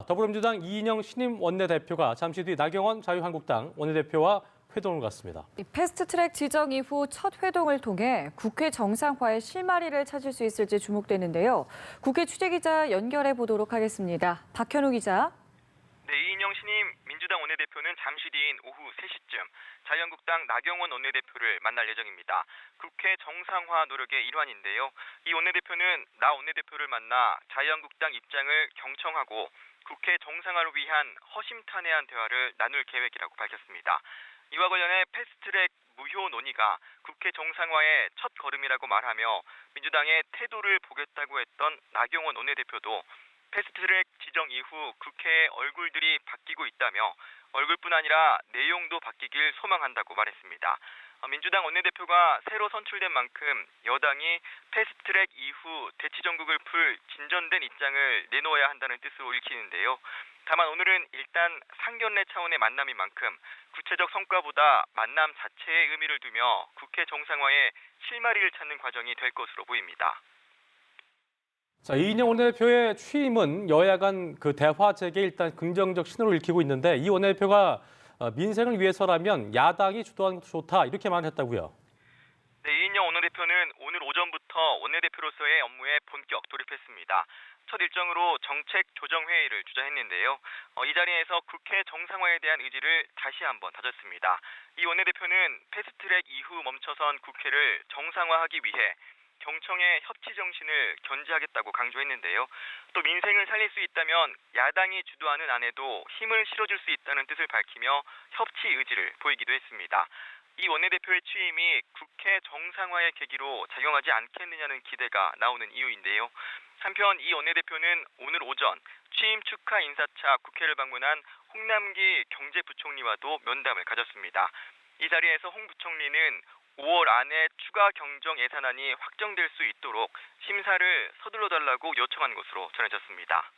더불어민주당 이인영 신임 원내대표가 잠시 뒤 나경원 자유한국당 원내대표와 회동을 갖습니다. 패스트트랙 지정 이후 첫 회동을 통해 국회 정상화의 실마리를 찾을 수 있을지 주목되는데요. 국회 취재기자 연결해 보도록 하겠습니다. 박현우 기자. 네, 이인영 신임 민주당 원내대표는 잠시 뒤인 오후 3시쯤 자유한국당 나경원 원내대표를 만날 예정입니다. 국회 정상화 노력의 일환인데요. 이 원내대표는 나 원내대표를 만나 자유한국당 입장을 경청하고 국회 정상화를 위한 허심탄회한 대화를 나눌 계획이라고 밝혔습니다. 이와 관련해 패스트트랙 무효 논의가 국회 정상화의 첫 걸음이라고 말하며 민주당의 태도를 보겠다고 했던 나경원 원내대표도 패스트트랙 지정 이후 국회의 얼굴들이 바뀌고 있다며 얼굴뿐 아니라 내용도 바뀌길 소망한다고 말했습니다. 민주당 원내대표가 새로 선출된 만큼 여당이 패스트트랙 이후 대치정국을 풀 진전된 입장을 내놓아야 한다는 뜻으로 읽히는데요. 다만 오늘은 일단 상견례 차원의 만남인 만큼 구체적 성과보다 만남 자체에 의미를 두며 국회 정상화의 실마리를 찾는 과정이 될 것으로 보입니다. 자, 이인영 원내대표의 취임은 여야 간 대화 재개에 일단 긍정적 신호를 읽히고 있는데 이 원내대표가 민생을 위해서라면 야당이 주도하는 것도 좋다 이렇게 말했다고요. 네, 이인영 원내대표는 오늘 오전부터 원내대표로서의 업무에 본격 돌입했습니다. 첫 일정으로 정책 조정 회의를 주재했는데요. 이 자리에서 국회 정상화에 대한 의지를 다시 한번 다졌습니다. 이 원내대표는 패스트트랙 이후 멈춰선 국회를 정상화하기 위해 경청의 협치 정신을 견지하겠다고 강조했는데요. 또 민생을 살릴 수 있다면 야당이 주도하는 안에도 힘을 실어줄 수 있다는 뜻을 밝히며 협치 의지를 보이기도 했습니다. 이 원내대표의 취임이 국회 정상화의 계기로 작용하지 않겠느냐는 기대가 나오는 이유인데요. 한편 이 원내대표는 오늘 오전 취임 축하 인사차 국회를 방문한 홍남기 경제부총리와도 면담을 가졌습니다. 이 자리에서 홍 부총리는 5월 안에 추가 경정 예산안이 확정될 수 있도록 심사를 서둘러 달라고 요청한 것으로 전해졌습니다.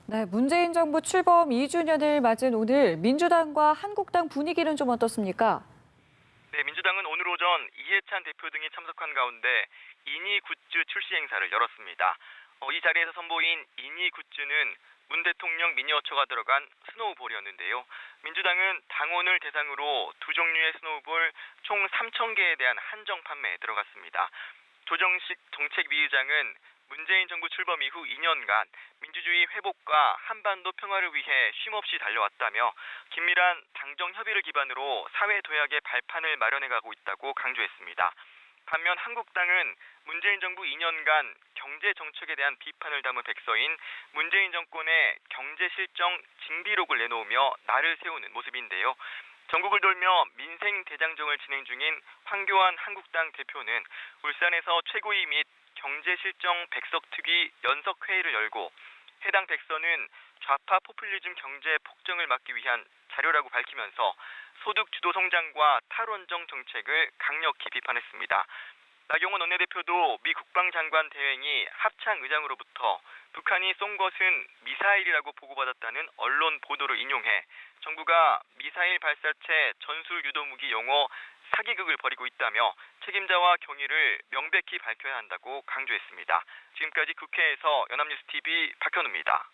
네, 문재인 정부 출범 2주년을 맞은 오늘 민주당과 한국당 분위기는 좀 어떻습니까? 네, 민주당은 오늘 오전 이해찬 대표 등이 참석한 가운데 이니 굿즈 출시 행사를 열었습니다. 이 자리에서 선보인 이니 굿즈는 문 대통령 미니어처가 들어간 스노우볼이었는데요. 민주당은 당원을 대상으로 두 종류의 스노우볼 총 3,000개에 대한 한정 판매에 들어갔습니다. 조정식 정책위의장은 문재인 정부 출범 이후 2년간 민주주의 회복과 한반도 평화를 위해 쉼없이 달려왔다며 긴밀한 당정 협의를 기반으로 사회 도약의 발판을 마련해가고 있다고 강조했습니다. 반면 한국당은 문재인 정부 2년간 경제 정책에 대한 비판을 담은 백서인 문재인 정권의 경제 실정 징비록을 내놓으며 날을 세우는 모습인데요. 전국을 돌며 민생 대장정을 진행 중인 황교안 한국당 대표는 울산에서 최고위 및 경제 실정 백석특위 연석회의를 열고 해당 백서는 좌파 포퓰리즘 경제 폭정을 막기 위한 자료라고 밝히면서 소득 주도 성장과 탈원정 정책을 강력히 비판했습니다. 나경원 원내대표도 미 국방장관 대행이 합창 의장으로부터 북한이 쏜 것은 미사일이라고 보고받았다는 언론 보도를 인용해 정부가 미사일 발사체 전술 유도무기 용어 사기극을 벌이고 있다며 책임자와 경위를 명백히 밝혀야 한다고 강조했습니다. 지금까지 국회에서 연합뉴스TV 박현우입니다.